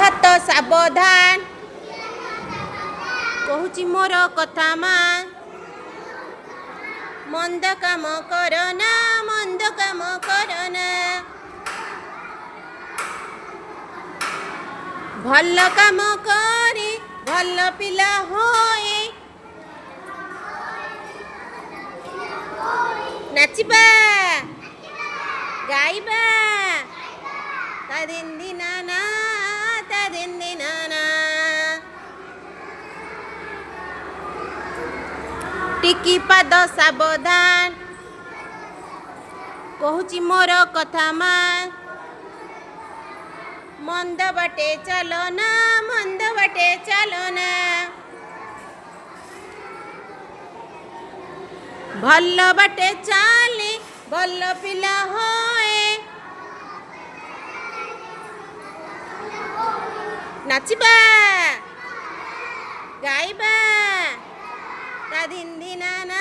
हाथ सावधान कहूची मोर कथा मान मंद काम करना मंद काम करना भल काम करी भल पिला होए नाचिबा गाइबा ता दिन दिनाना ता दिन दिनाना टिकी पाद सावधान कहूची मोर कथा मान मंद बाटे चलना मंद बाटे चलना भल बाटे चाली भल पिला होए नाचिबा गाइबा ता दिन दिनाना